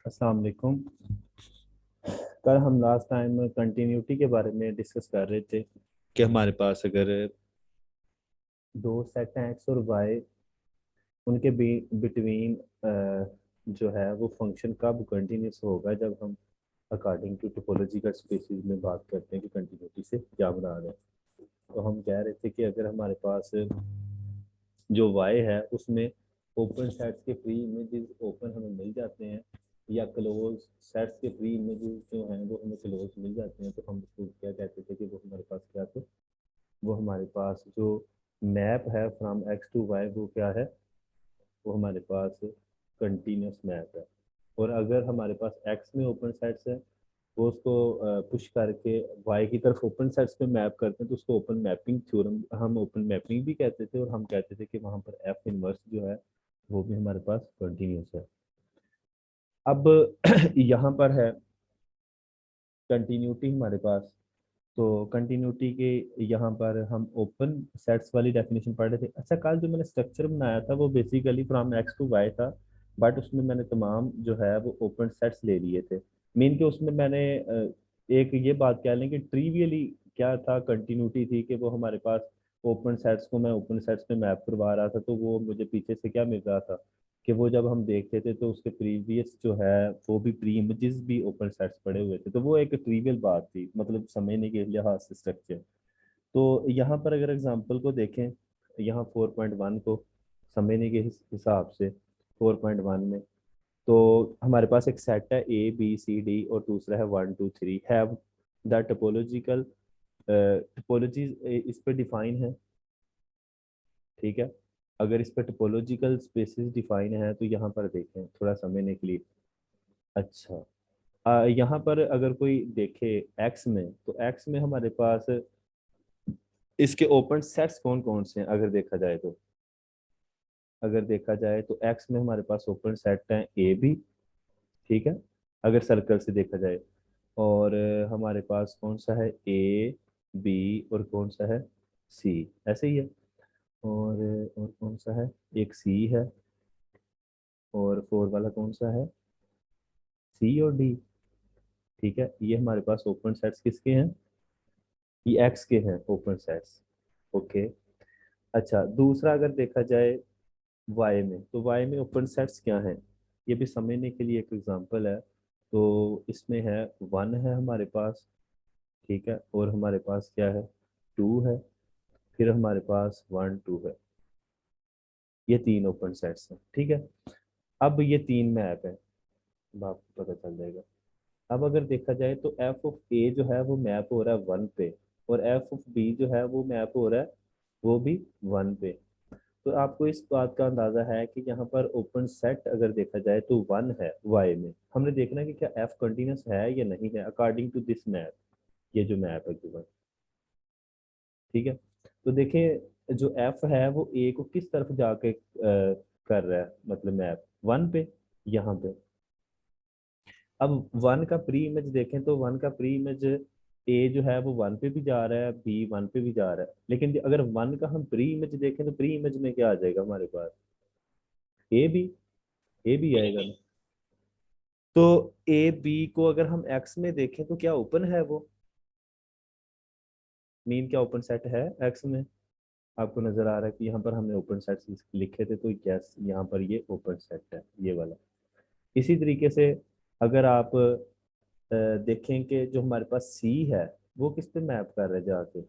अस्सलाम वालेकुम। कल हम लास्ट टाइम कंटिन्यूटी के बारे में डिस्कस कर रहे थे कि हमारे पास अगर दो सेट हैं एक्स और वाई, उनके बिटवीन जो है वो फंक्शन कब कंटिन्यूस होगा, जब हम अकॉर्डिंग टू टोपोलॉजिकल स्पेसिस में बात करते हैं कि कंटिन्यूटी से क्या मुराद है। तो हम कह रहे थे कि अगर हमारे पास जो वाई है उसमें ओपन सेट्स के फ्री इमेजेस ओपन हमें मिल जाते हैं, या क्लोज सेट्स के फ्री इमेजेस जो हैं वो हमें क्लोज मिल जाते हैं, तो हम उसको क्या कहते थे कि वो हमारे पास क्या थे, वो हमारे पास जो मैप है फ्रॉम एक्स टू वाई वो क्या है, वो हमारे पास कंटिन्यूस मैप है। और अगर हमारे पास एक्स में ओपन सेट्स है, वो उसको पुश करके वाई की तरफ ओपन सेट्स पे मैप करते हैं, तो उसको ओपन मैपिंग थ्योरम हम ओपन मैपिंग भी कहते थे। और हम कहते थे कि वहाँ पर एफ इनवर्स जो है वो भी हमारे पास कंटिन्यूस है। अब यहाँ पर है कंटिन्यूटी हमारे पास। तो कंटिन्यूटी के यहाँ पर हम ओपन सेट्स वाली डेफिनेशन पढ़ रहे थे। अच्छा, कल जो मैंने स्ट्रक्चर बनाया था वो basically from X to Y था, बट उसमें मैंने तमाम जो है वो ओपन सेट्स ले लिए थे। मीन के उसमें मैंने एक ये बात कह लें कि ट्रिवियली क्या था, कंटिन्यूटी थी कि वो हमारे पास ओपन सेट्स को मैं ओपन सेट्स पे मैप करवा रहा था, तो वो मुझे पीछे से क्या मिल रहा था कि वो जब हम देखते थे तो उसके प्रीवियस जो है वो भी प्री इमेजेस भी ओपन सेट्स पड़े हुए थे। तो वो एक ट्रिवियल बात थी, मतलब समझने के लिहाज से स्ट्रक्चर। तो यहाँ पर अगर एग्जांपल को देखें, यहाँ 4.1 को समझने के हिसाब से 4.1 में तो हमारे पास एक सेट है ए बी सी डी और दूसरा है 1 2 3 हैव द टोपोलॉजिकल टोपोलॉजीज इस पे डिफाइन है। ठीक है, अगर इस पे टोपोलॉजिकल स्पेसिस डिफाइन है तो यहाँ पर देखें थोड़ा समझने के लिए। अच्छा, यहाँ पर अगर कोई देखे एक्स में, तो एक्स में हमारे पास इसके ओपन सेट्स कौन कौन से हैं अगर देखा जाए तो। अगर देखा जाए तो एक्स में हमारे पास ओपन सेट हैं ए बी। ठीक है, अगर सर्कल से देखा जाए। और हमारे पास कौन सा है, ए बी और कौन सा है, सी, ऐसे ही है। और कौन सा है, एक सी है। और फोर वाला कौन सा है, सी और डी। ठीक है, ये हमारे पास ओपन सेट्स किसके हैं, ये एक्स के हैं ओपन सेट्स। ओके। अच्छा, दूसरा अगर देखा जाए वाई में, तो वाई में ओपन सेट्स क्या हैं, ये भी समझने के लिए एक एग्जांपल है। तो इसमें है 1 है हमारे पास। ठीक है, और हमारे पास क्या है, 2 है, फिर हमारे पास 1 2 है। ये तीन ओपन सेट्स हैं। ठीक है, अब ये तीन मैप है, अब आपको पता चल जाएगा। अब अगर देखा जाए तो एफ ऑफ ए जो है वो मैप हो रहा है 1 पे, और एफ ऑफ बी जो है वो मैप हो रहा है वो भी 1 पे। तो आपको इस बात का अंदाजा है कि यहाँ पर ओपन सेट अगर देखा जाए तो 1 है वाई में। हमने देखना है कि क्या एफ कंटिन्यूस है या नहीं है अकॉर्डिंग टू दिस मैप, ये जो मैप है गिवन। ठीक है, तो देखिए जो एफ है वो ए को किस तरफ जाके कर रहा है, मतलब मैप 1 पे, यहाँ पे। अब 1 का प्री इमेज देखें तो 1 का प्री इमेज ए जो है वो 1 पे भी जा रहा है, बी 1 पे भी जा रहा है, लेकिन अगर 1 का हम प्री इमेज देखें तो प्री इमेज में क्या आ जाएगा हमारे पास, ए बी, ए बी आएगा ना। तो ए बी को अगर हम एक्स में देखें तो क्या ओपन है वो, मीन क्या ओपन सेट है एक्स में। आपको नजर आ रहा है कि यहाँ पर हमने ओपन सेट लिखे थे, तो यस यहाँ पर ये ओपन सेट है ये वाला। इसी तरीके से अगर आप देखें कि जो हमारे पास सी है वो किस पे मैप कर रहा है जाके,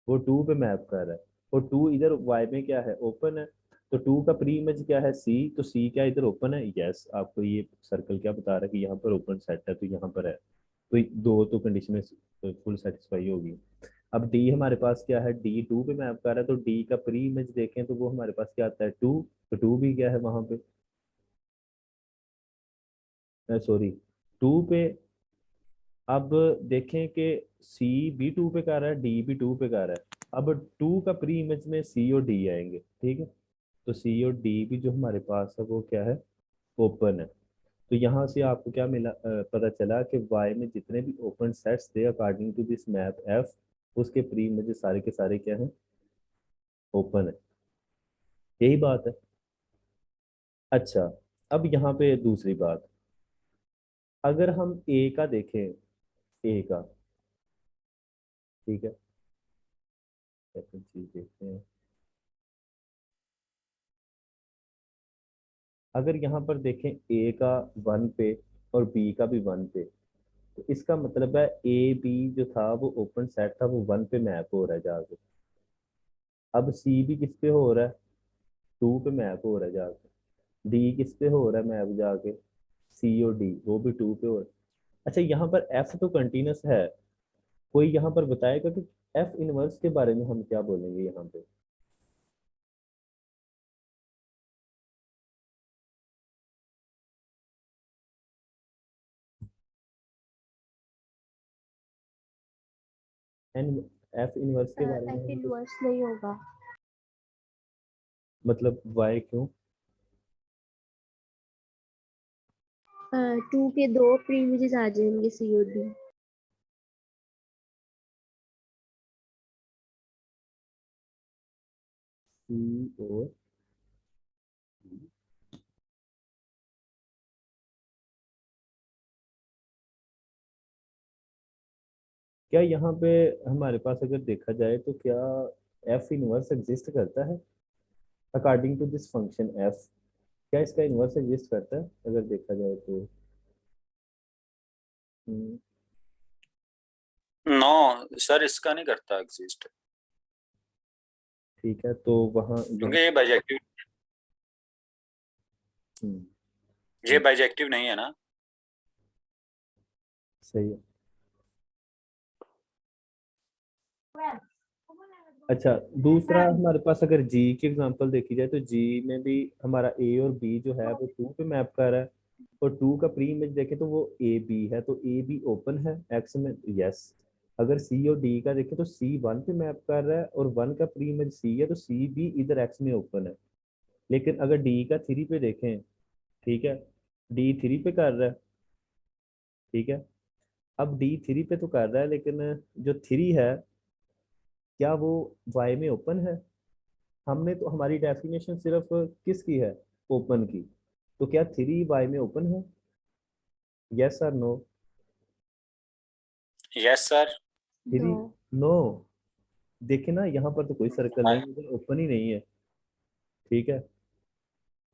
वो 2 पे मैप कर रहा है। और 2 इधर वाई में क्या है, ओपन है। तो 2 का प्री इमेज क्या है, सी, तो सी क्या इधर ओपन है, यस। आपको ये सर्कल क्या बता रहा है कि यहाँ पर ओपन सेट है, तो यहाँ पर है। तो दो तो कंडीशन फुल सेटिस्फाई होगी। अब डी हमारे पास क्या है, डी 2 पे मैप कर रहा है, तो डी का प्री इमेज देखें तो वो हमारे पास क्या आता है, 2। तो 2 भी क्या है वहां पे, सॉरी, 2 पे। अब देखें कि सी भी 2 पे कर रहा है, डी भी 2 पे कर रहा है। अब 2 का प्री इमेज में सी और डी आएंगे। ठीक है, तो सी और डी भी जो हमारे पास है वो क्या है, ओपन है। तो यहाँ से आपको क्या मिला, पता चला कि वाई में जितने भी ओपन सेट्स थे according to this map F, उसके प्री इमेज सारे के सारे क्या हैं, ओपन है। यही बात है। अच्छा, अब यहाँ पे दूसरी बात, अगर हम ए का देखें, ए का, ठीक है, सेकंड चीज देखते हैं। अगर यहाँ पर देखें ए का 1 पे और बी का भी 1 पे, तो इसका मतलब है ए बी जो था वो ओपन सेट था, वो 1 पे मैप हो रहा है जाके। अब सी भी किस पे हो रहा है, 2 पे मैप हो रहा है जाके। डी किस पे हो रहा है मैप जाके, सी और डी वो भी 2 पे हो रहा है। अच्छा, यहाँ पर एफ तो कंटिन्यूस है, कोई यहाँ पर बताएगा कि एफ इनवर्स के बारे में हम क्या बोलेंगे यहाँ पे। एन, एफ इनवर्स के बारे में एफ हम कुछ, इनवर्स नहीं होगा। मतलब वाई क्यों। 2 के 2 प्री इमेजेस आ जाएंगे, सी और डी। सी और D। क्या यहाँ पे हमारे पास अगर देखा जाए तो क्या एफ इनवर्स एग्जिस्ट करता है according to this function F, क्या इसका इनवर्स एग्जिस्ट करता है अगर देखा जाए तो। हम्म, नो सर, इसका नहीं करता एग्जिस्ट, ठीक है, तो वहाँ क्योंकि यहाँ, ये बाइजेक्टिव, हम्म, ये बाइजेक्टिव नहीं है ना। सही है। अच्छा, दूसरा हमारे पास अगर जी की एग्जांपल देखी जाए तो जी में भी हमारा ए और बी जो है वो 2 पे मैप कर रहा है, और 2 का प्री इमेज देखें तो वो ए बी है, तो ए बी ओपन है एक्स में, यस। अगर सी और डी का देखें तो सी 1 पे मैप कर रहा है और 1 का प्री इमेज सी है, तो सी भी इधर एक्स में ओपन है। लेकिन अगर डी का 3 पे देखें, ठीक है, डी 3 पे कर रहा है, ठीक है। अब डी 3 पे तो कर रहा है, लेकिन जो 3 है क्या वो वाई में ओपन है। हमने तो हमारी डेफिनेशन सिर्फ किसकी है, ओपन की, तो क्या 3 वाई में ओपन है, यस और no. Yes sir. 3, no. No, देखे ना यहाँ पर तो कोई सर्कल नहीं है, ओपन ही नहीं है, ठीक है।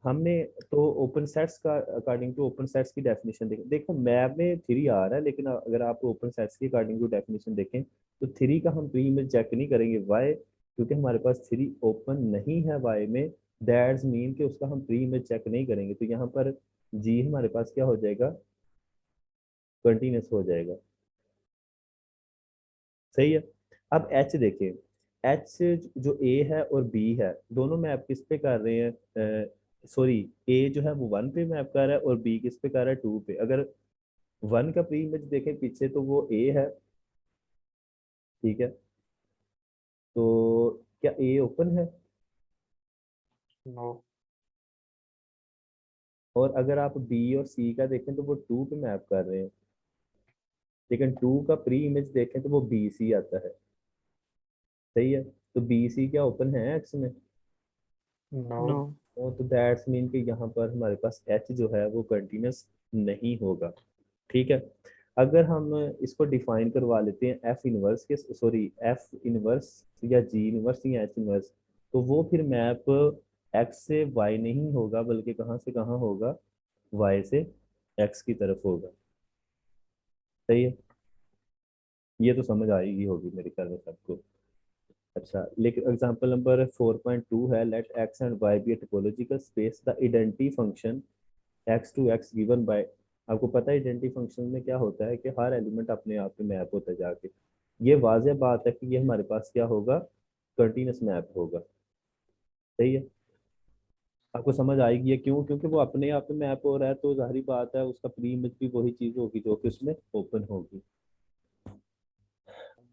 हमने तो ओपन सेट्स का अकॉर्डिंग टू ओपन सेट्स की डेफिनेशन देखो, देखो मैप में 3 आ रहा है, लेकिन अगर आप ओपन सेट्स की अकॉर्डिंग टू डेफिनेशन देखें तो 3 का हम प्री इमेज चेक नहीं करेंगे, वाई, क्योंकि हमारे पास 3 ओपन नहीं है वाई में, दैट्स मीन कि उसका हम प्री इमेज चेक नहीं करेंगे, तो यहाँ पर जी हमारे पास क्या हो जाएगा, कंटिन्यूस हो जाएगा, सही है। अब एच देखें, एच जो ए है और बी है दोनों मैप किस पे कर रहे हैं, सॉरी, ए जो है वो 1 पे मैप कर रहा है और बी किस पे कर रहा है, 2 पे। अगर 1 का प्री इमेज देखें पीछे तो वो ए है, ठीक है, तो क्या ए ओपन है। नो। और अगर आप बी और सी का देखें तो वो 2 पे मैप कर रहे हैं, लेकिन 2 का प्री इमेज देखें तो वो बी सी आता है, सही है, तो बी सी क्या ओपन है एक्स में, नो। और तो दैट्स मीन कि यहाँ पर हमारे पास एच जो है वो कंटिन्यूस नहीं होगा, ठीक है। अगर हम इसको डिफाइन करवा लेते हैं एफ इनवर्स के, सॉरी, एफ इनवर्स या जी इनवर्स या एच इनवर्स, तो वो फिर मैप एक्स से वाई नहीं होगा, बल्कि कहाँ से कहाँ होगा, वाई से एक्स की तरफ होगा, सही है। ये तो समझ आएगी होगी मेरे ख्याल में सबको। अच्छा, लेकिन एग्जांपल नंबर 4.2 है, let X and Y be a topological space, the identity function X to X given by, आपको पता है आइडेंटिटी फंक्शन में क्या होता है कि हर एलिमेंट अपने आप में मैप होता है जाके, ये वाजह बात है कि ये हमारे पास क्या होगा, कंटिन्यूस मैप होगा, सही है। आपको समझ आएगी ये क्यों, क्योंकि वो अपने आप में मैप हो रहा है, तो जाहिर बात है उसका प्री इमेज भी वही चीज होगी जो कि उसमें ओपन होगी।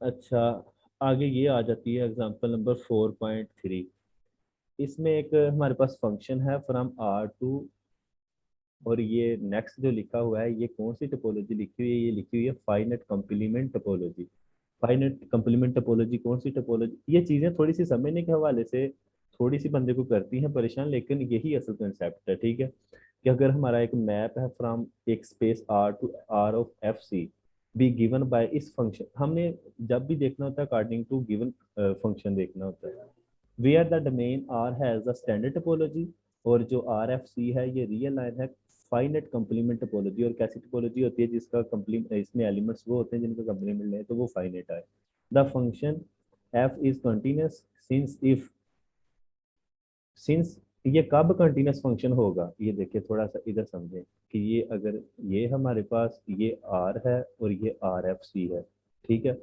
अच्छा, आगे ये आ जाती है एग्जांपल नंबर 4.3, इसमें एक हमारे पास फंक्शन है फ्रॉम आर टू, और ये नेक्स्ट जो लिखा हुआ है ये कौन सी टोपोलॉजी लिखी हुई है, ये लिखी हुई है finite complement topology. Finite complement topology कौन सी टोपोलॉजी, ये चीजें थोड़ी सी समझने के हवाले से थोड़ी सी बंदे को करती हैं परेशान, लेकिन यही असल कंसेप्ट है, ठीक है। कि अगर हमारा एक मैप है फ्रॉम एक space R to R of F C B given by इस फंक्शन, हमने जब भी देखना होता है अकॉर्डिंग टू गिवन फंक्शन देखना होता है, where the domain R has the standard topology, और जो आर एफ सी है ये रियल लाइन है फाइनाइट कंप्लीमेंट टोपोलॉजी, और कैसी टोपोलॉजी होती है जिसका कंप्लीमेंट इसमें एलिमेंट्स वो होते हैं जिनका कंप्लीमेंट है तो वो फाइनाइट है। The function F is continuous since if, since ये कब कंटिन्यूस फंक्शन होगा, ये देखिए थोड़ा सा इधर समझें कि ये अगर ये हमारे पास ये आर है और ये आर एफ सी है, ठीक है,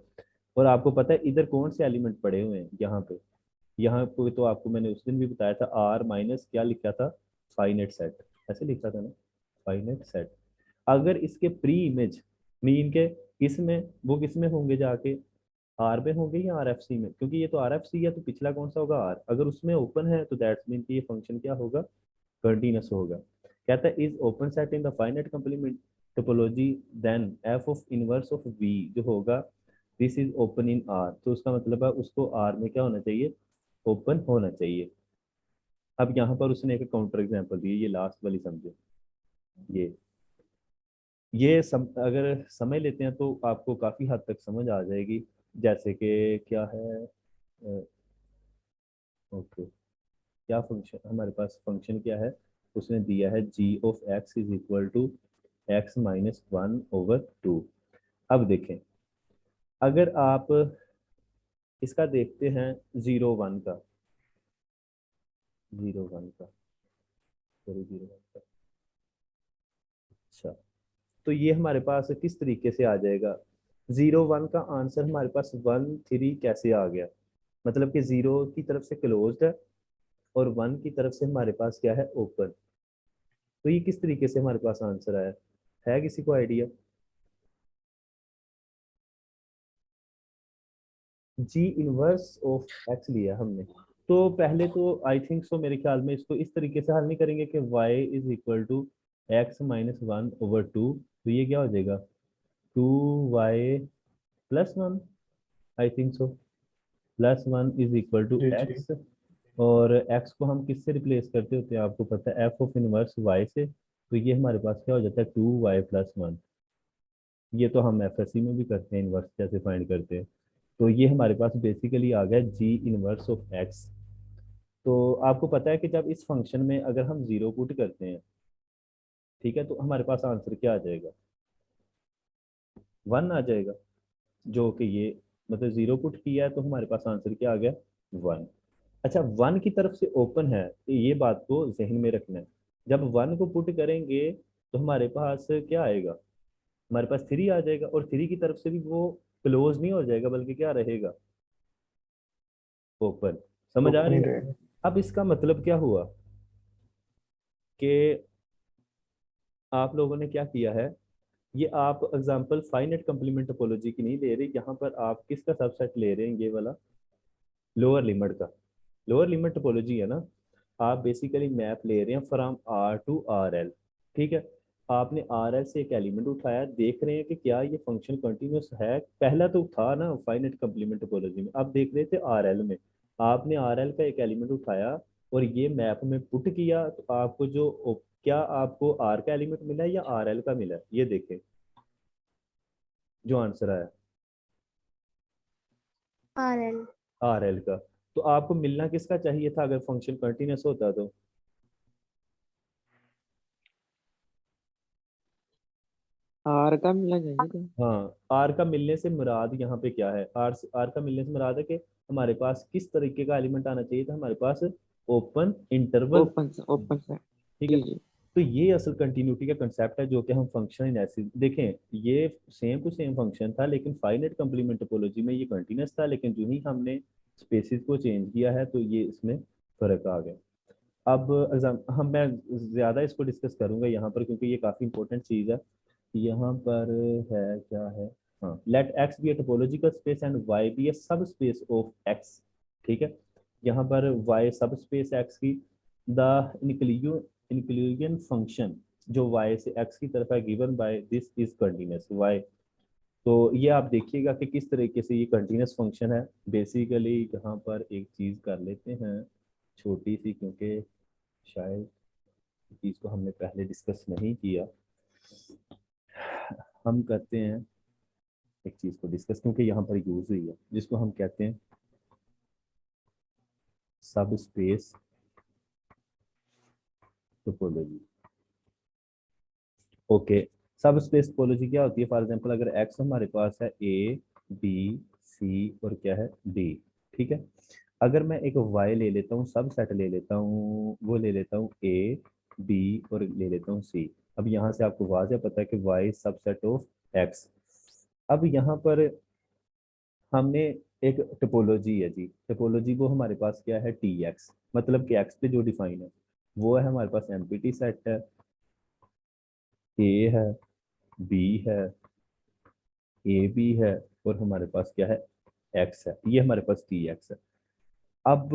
और आपको पता है इधर कौन से एलिमेंट पड़े हुए हैं यहाँ पे, यहाँ पे तो आपको मैंने उस दिन भी बताया था आर माइनस क्या लिखा था, फाइनाइट सेट, ऐसे लिखा था ना, फाइनाइट सेट। अगर इसके प्री इमेज मीन के इसमें वो किस में होंगे जाके, आर में होंगे या आर एफ सी में, क्योंकि ये तो आर एफ सी है तो पिछला कौन सा होगा आर, अगर उसमें ओपन है तो दैट्स मीन कि ये फंक्शन क्या होगा, कंटिन्यूस होगा। कहता है is open set in the finite complement topology then F of inverse of V जो होगा this is open in R, तो उसका मतलब है उसको आर में क्या होना चाहिए, ओपन होना चाहिए। अब यहाँ पर उसने एक काउंटर एग्जांपल दी, ये लास्ट वाली समझे, ये अगर समझ लेते हैं तो आपको काफी हद तक समझ आ जाएगी। जैसे कि क्या है, ओके, क्या फंक्शन हमारे पास, फंक्शन क्या है, उसने दिया है G of X is equal to X minus one over two. अब देखें, अगर आप इसका देखते हैं जीरो वन का, जीरो वन का, सॉरी जीरो वन का, अच्छा, तो ये हमारे पास किस तरीके से आ जाएगा, जीरो वन का आंसर हमारे पास वन थ्री कैसे आ गया, मतलब कि जीरो की तरफ से क्लोज्ड है और वन की तरफ से हमारे पास क्या है, ओपन, तो ये किस तरीके से हमारे पास आंसर आया, है किसी को idea. Ji inverse of x लिया हमने, तो पहले तो आई थिंक सो मेरे ख्याल में इसको इस तरीके से हल नहीं करेंगे कि y is equal to X minus one over two, तो ये क्या हो जाएगा, two Y plus one, I think so, plus one is equal to G G. X, और x को हम किससे रिप्लेस करते होते हैं आपको पता है, एफ ऑफ इनवर्स y से, तो ये हमारे पास क्या हो जाता है, टू वाई प्लस वन, ये तो हम एफएससी में भी करते हैं इनवर्स कैसे फाइंड करते हैं, तो ये हमारे पास बेसिकली आ गया जी इनवर्स ऑफ एक्स। तो आपको पता है कि जब इस फंक्शन में अगर हम जीरो पुट करते हैं, ठीक है, तो हमारे पास आंसर क्या आ जाएगा, वन आ जाएगा, जो कि ये मतलब जीरो पुट किया है तो हमारे पास आंसर क्या आ गया, वन। अच्छा, वन की तरफ से ओपन है, तो ये बात को जहन में रखना है, जब वन को पुट करेंगे तो हमारे पास क्या आएगा, हमारे पास थ्री आ जाएगा, और थ्री की तरफ से भी वो क्लोज नहीं हो जाएगा बल्कि क्या रहेगा, ओपन। समझ आ ओपन रही ही है। रहेगा। अब इसका मतलब क्या हुआ कि आप लोगों ने क्या किया है, ये आप एग्जांपल फाइनाइट कंप्लीमेंट टोपोलॉजी की नहीं ले रहे, यहाँ पर आप किसका सबसेट ले रहे हैं, ये वाला लोअर लिमिट का, लोअर लिमिट टोपोलॉजी है ना, आप बेसिकली मैप ले रहे हैं from R to R L, ठीक है, आपने आर एल से एक एलिमेंट उठाया, देख रहे हैं कि क्या ये फंक्शन कंटिन्यूस है, पहला तो था ना फाइनाइट कंप्लीमेंट टोपोलॉजी में, अब देख रहे थे आर एल में, आपने आर एल का एक एलिमेंट उठाया और ये मैप में पुट किया, तो आपको जो क्या आपको आर का एलिमेंट मिला है या आर एल का मिला है, ये देखें जो आंसर आया, आर एल। आर एल का, तो आपको मिलना किसका चाहिए था अगर फंक्शन कंटिन्यूस होता तो, आर का मिलना चाहिए था। हाँ, आर का मिलने से मुराद यहाँ पे क्या है, आर का मिलने से मुराद है कि हमारे पास किस तरीके का एलिमेंट आना चाहिए था, हमारे पास ओपन इंटरवल, ओपन से ठीक है। जी जी। तो ये असल कंटिन्यूटी का कंसेप्ट है जो कि हम फंक्शन इन ऐसे देखें, ये सेम टू सेम फंक्शन था लेकिन फाइनाइट कंप्लीमेंट टोपोलॉजी में ये कंटिन्यूस था, लेकिन जो ही हमने स्पेसिस को चेंज किया है तो ये इसमें फर्क आ गया। अब हम मैं ज़्यादा इसको डिस्कस करूंगा यहाँ पर क्योंकि ये काफ़ी इंपॉर्टेंट चीज़ है। यहाँ पर है क्या है, हाँ, let X be a topological space and Y be a sub space of x, ठीक है, यहाँ पर वाई सब स्पेस एक्स की, द इंक्लूजन फंक्शन जो वाई से एक्स की तरफ है given by this is continuous Y, तो ये आप देखिएगा कि किस तरीके से ये कंटिन्यूस फंक्शन है। बेसिकली यहाँ पर एक चीज़ कर लेते हैं छोटी सी, क्योंकि शायद चीज़ को हमने पहले डिस्कस नहीं किया। हम करते हैं एक चीज़ को डिस्कस, क्योंकि यहाँ पर यूज हुई है, जिसको हम कहते हैं सब स्पेस टोपोलॉजी। ओके, सब स्पेस टोपोलॉजी क्या होती है? फॉर एग्जांपल अगर एक्स हमारे पास है ए बी सी और क्या है डी, ठीक है। अगर मैं एक वाई ले लेता हूँ, सब सेट ले लेता हूँ, वो ले लेता हूँ ए बी और ले लेता हूँ सी। अब यहाँ से आपको वाज़ह पता है कि वाई सबसेट ऑफ एक्स। अब यहाँ पर हमने एक टोपोलॉजी है जी, टोपोलॉजी वो हमारे पास क्या है टी एक्स, मतलब कि एक्स पे जो डिफाइन है वो है हमारे पास एम्प्टी सेट है, ए है बी है ए बी है और हमारे पास क्या है एक्स है, ये हमारे पास टी एक्स है। अब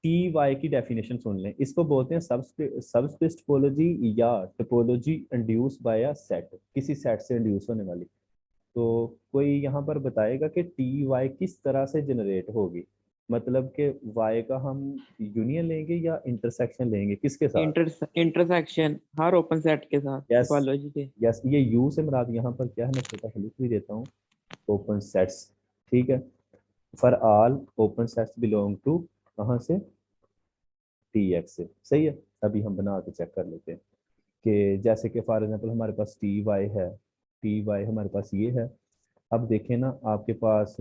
टी वाई की डेफिनेशन सुन लें, इसको बोलते हैं सबस्पेस टोपोलॉजी या topology induced by a set, किसी सेट से इंड्यूस होने वाली। तो कोई यहाँ पर बताएगा कि टी वाई किस तरह से जनरेट होगी, मतलब कि वाई का हम यूनियन लेंगे या इंटरसेक्शन लेंगे, किसके साथ? इंटरसेक्शन हर ओपन सेट के साथ यस टोपोलॉजी के। यस, ये यू से मुराद यहाँ पर क्या है, मैं छोटा सा लिख भी देता हूँ, ओपन सेट्स, ठीक है। For all open sets belong to कहाँ से, टी एक्स से, सही है। अभी हम बना के चेक कर लेते हैं कि जैसे कि फॉर एग्जांपल हमारे पास टी वाई है, टी वाई हमारे पास ये है। अब देखें ना, आपके पास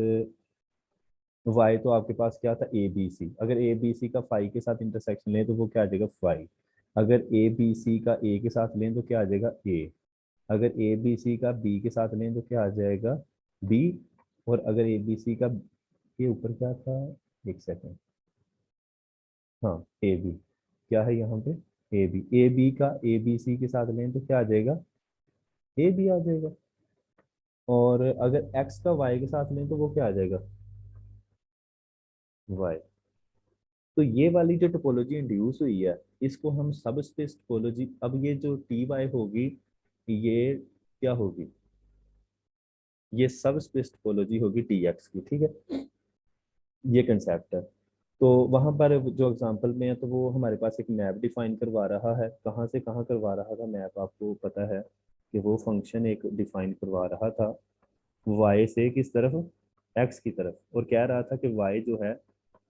वाई तो आपके पास क्या था ए बी सी, अगर ए बी सी का फाई के साथ इंटरसेक्शन लें तो वो क्या आ जाएगा फाई। अगर ए बी सी का ए के साथ लें तो क्या आ जाएगा ए। अगर ए बी सी का बी के साथ लें तो क्या आ जाएगा बी। और अगर ए बी सी का के ऊपर क्या था, एक सेकेंड, हाँ ए बी, क्या है यहाँ पे ए बी का ए बी सी के साथ लें तो क्या आ जाएगा ए बी आ जाएगा। और अगर एक्स का वाई के साथ लें तो वो क्या आ जाएगा वाई। तो ये वाली जो टोपोलॉजी इंड्यूस हुई है इसको हम सब स्पेस टोपोलॉजी, अब ये जो टी वाई होगी ये क्या होगी, ये सब स्पेस टोपोलॉजी होगी टी एक्स की, ठीक है। ये कंसेप्ट है। तो वहां पर जो एग्जांपल में है तो वो हमारे पास एक मैप डिफाइन करवा रहा है, कहाँ से कहाँ करवा रहा था मैप, आपको पता है कि वो फंक्शन एक डिफाइन करवा रहा था वाई से किस तरफ, एक्स की तरफ, और कह रहा था कि वाई जो है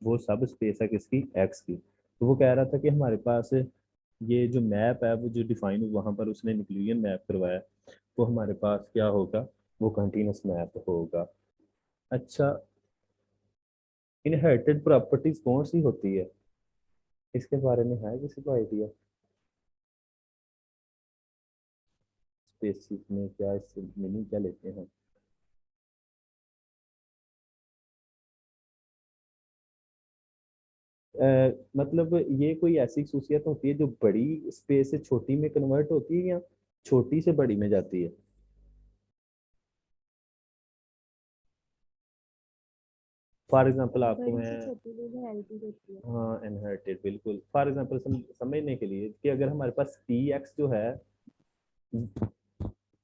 वो सब स्पेस है किसकी, एक्स की। तो वो कह रहा था कि हमारे पास ये जो मैप है वो जो डिफाइन वहां पर उसने न्यूक्लियन मैप करवाया, वो हमारे पास क्या होगा, वो कंटिन्यूस मैप होगा। अच्छा, इनहेरिटेड प्रॉपर्टीज कौन सी होती है, इसके बारे में है किसी को आइडिया? स्पेसिस में क्या इससे मीनिंग क्या लेते हैं? मतलब ये कोई ऐसी खसूसियत होती है जो बड़ी स्पेस से छोटी में कन्वर्ट होती है या छोटी से बड़ी में जाती है? फॉर एग्जांपल आपको बड़ी मैं, से छोटी में हेल्प होती है। हाँ इनहेरिटेड बिल्कुल, फॉर एग्जांपल समझने के लिए कि अगर हमारे पास टी एक्स जो है,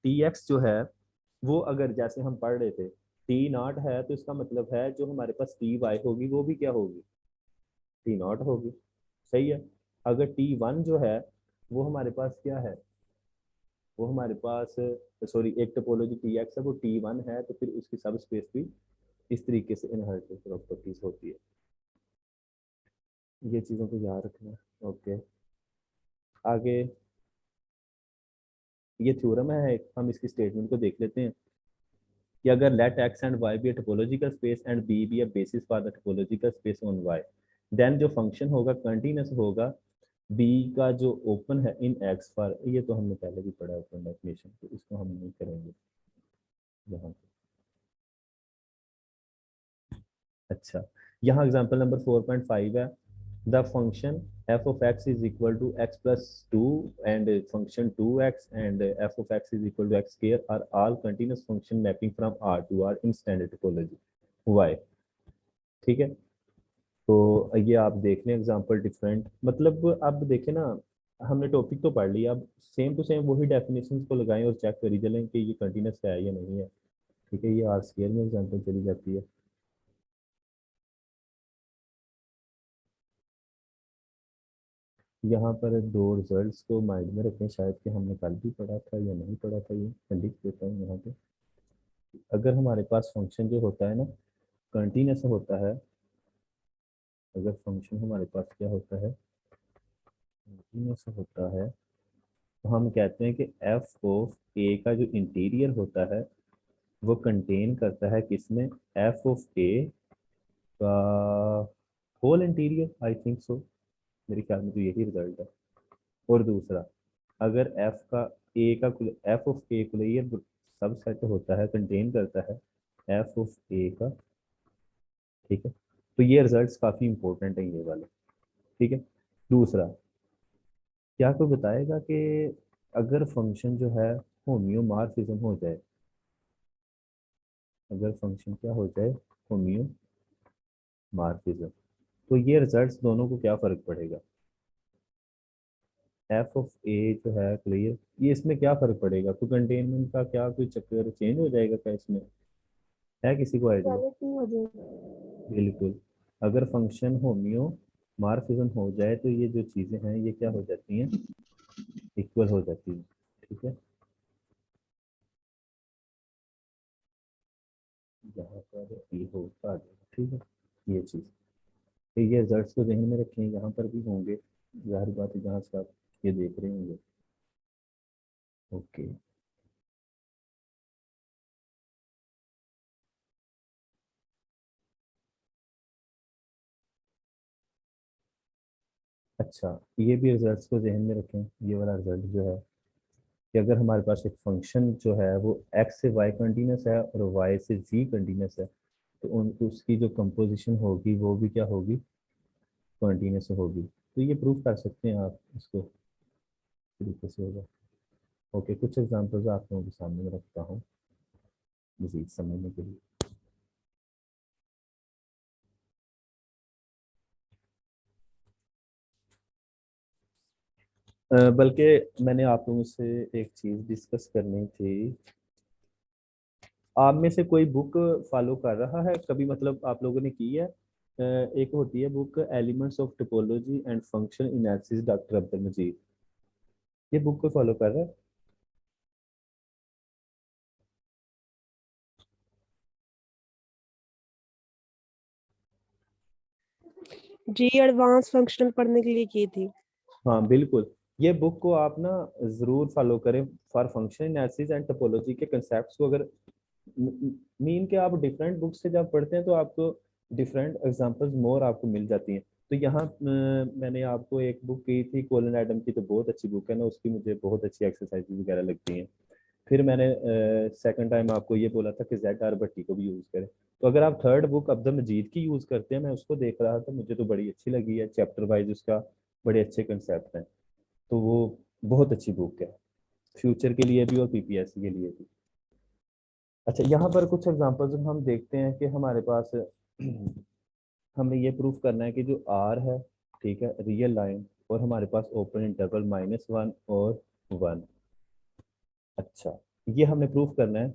टी एक्स जो है वो अगर जैसे हम पढ़ रहे थे टी नॉट है, तो इसका मतलब है जो हमारे पास टी वाई होगी वो भी क्या होगी, टी नॉट होगी, सही है। अगर टी वन जो है वो हमारे पास क्या है, वो हमारे पास, सॉरी एक टोपोलॉजी टी एक्स है वो टी वन है, तो फिर उसकी सब स्पेस भी इस तरीके से इनहेरिटेड प्रॉपर्टीज होती है। ये चीज़ों को याद रखना। ओके, आगे ये थ्योरम है एक, हम इसकी स्टेटमेंट को देख लेते हैं कि अगर let X and Y be a topological space and B be a basis for the topological space on Y, then जो फंक्शन होगा कंटिन्यूस होगा बी का जो ओपन है इन एक्स फॉर, ये तो हमने पहले भी पढ़ा ओपन डेफिनेशन, तो इसको हम नहीं करेंगे यहाँ पे। अच्छा, यहाँ एग्जांपल नंबर 4.5 है, the function f of x is equal to x plus 2 and function 2x and f of x is equal to x square are all continuous function mapping from R to R in standard topology y, ठीक है। तो ये आप देख लें example different, मतलब अब देखें ना, हमने टॉपिक तो पढ़ लिया, अब सेम टू सेम वही डेफिनेशंस को लगाएं और चेक करी चलें कि ये कंटिन्यूस है या नहीं है, ठीक है। ये आर स्क्वायर में एग्जांपल चली जाती है। यहाँ पर दो रिजल्ट्स को माइंड में रखें, शायद कि हमने कल भी पढ़ा था या नहीं पढ़ा था, ये मैं लिख देता हूँ यहाँ पे। अगर हमारे पास फंक्शन जो होता है ना कंटिन्यूस होता है, अगर फंक्शन हमारे पास क्या होता है कंटिन्यूस होता है, तो हम कहते हैं कि एफ ऑफ ए का जो इंटीरियर होता है वो कंटेन करता है किसमें, एफ ऑफ ए का whole interior, I think so, मेरे ख्याल में तो यही रिजल्ट है। और दूसरा, अगर एफ का ए का F of A clear subset होता है, कंटेन करता है एफ ऑफ ए का, ठीक है। तो ये रिजल्ट्स काफ़ी इंपॉर्टेंट हैं ये वाले, ठीक है। दूसरा, क्या कोई बताएगा कि अगर फंक्शन जो है होम्योमॉर्फिज्म हो जाए, अगर फंक्शन क्या हो जाए होम्योमॉर्फिज्म, तो ये रिजल्ट्स दोनों को क्या फ़र्क पड़ेगा, एफ ऑफ ए जो है क्लियर, ये इसमें क्या फ़र्क पड़ेगा, तो कंटेनमेंट का क्या कोई चक्कर चेंज हो जाएगा क्या इसमें, है किसी को आइडिया? इक्वालिटी हो जाएगी। बिल्कुल, अगर फंक्शन होम्योमॉर्फिज्म हो जाए तो ये जो चीज़ें हैं ये क्या हो जाती हैं, इक्वल हो जाती हैं, ठीक है। यहाँ पर ये होगा, ठीक है, ये चीज़, तो ये रिजल्ट्स को ध्यान में रखें, यहाँ पर भी होंगे, जाहिर बात है जहाँ से आप ये देख रहे होंगे। ओके, अच्छा, ये भी रिजल्ट्स को ध्यान में रखें, ये वाला रिजल्ट जो है कि अगर हमारे पास एक फंक्शन जो है वो x से y कंटिन्यूस है और y से z कंटिन्यूस है, तो उसकी जो कंपोजिशन होगी वो भी क्या होगी, कंटिन्यूस होगी। तो ये प्रूव कर सकते हैं आप इसको, तरीके से होगा। ओके, कुछ एग्जांपल्स आप लोगों के सामने में रखता हूँ मज़ीद समझने के लिए। बल्कि मैंने आप लोगों से एक चीज़ डिस्कस करनी थी, आप में से कोई बुक फॉलो कर रहा है कभी, मतलब आप लोगों ने की है, एक होती है book elements of topology and function analysis, doctor Abdul Majeed, ये बुक को फॉलो कर रहा है? जी एडवांस फंक्शनल पढ़ने के लिए की थी। हाँ बिल्कुल, ये बुक को आप ना ज़रूर फॉलो करें for function analysis and topology के कंसेप्ट्स को। अगर मीन के आप डिफरेंट बुक्स से जब पढ़ते हैं तो आपको डिफरेंट एग्जांपल्स मोर आपको मिल जाती हैं। तो यहाँ मैंने आपको एक बुक की थी कोलन एडम की, तो बहुत अच्छी बुक है ना, उसकी मुझे बहुत अच्छी एक्सरसाइज वगैरह लगती हैं। फिर मैंने सेकंड टाइम आपको ये बोला था कि जेड आर भट्टी को भी यूज़ करें। तो अगर आप थर्ड बुक अब्दुल मजीद की यूज़ करते हैं, मैं उसको देख रहा था, मुझे तो बड़ी अच्छी लगी है, चैप्टर वाइज उसका बड़े अच्छे कंसेप्ट हैं, तो वो बहुत अच्छी बुक है फ्यूचर के लिए भी और पीपीएससी के लिए भी। अच्छा, यहाँ पर कुछ एग्जांपल्स हम देखते हैं कि हमारे पास हमें ये प्रूफ करना है कि जो आर है, ठीक है, रियल लाइन, और हमारे पास ओपन इंटरवल -1 और 1। अच्छा, ये हमने प्रूफ करना है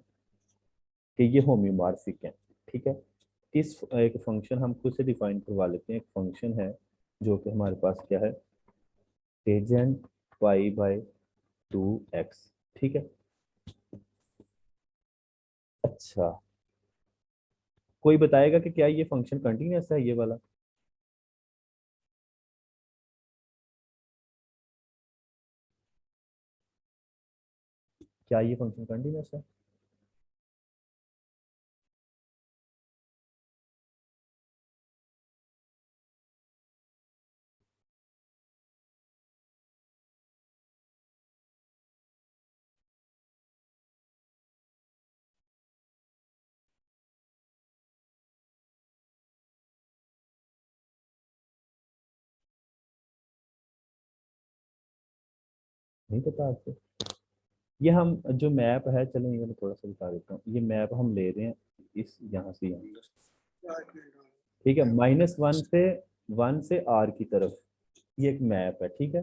कि ये होम्योमॉर्फिक है, ठीक है। इस एक फंक्शन हम खुद से डिफाइन करवा लेते हैं, एक फंक्शन है जो कि हमारे पास क्या है, टेजेंट π/2x, ठीक है। अच्छा, कोई बताएगा कि क्या ये फंक्शन कंटिन्यूस है ये वाला? क्या ये फंक्शन कंटिन्यूस है? नहीं पता आपको? ये हम जो मैप है, चलो ये मैं थोड़ा सा बता देता हूँ, ये मैप हम ले रहे हैं इस यहाँ से यहाँ, ठीक है, -1 से आर की तरफ, ये एक मैप है, ठीक है।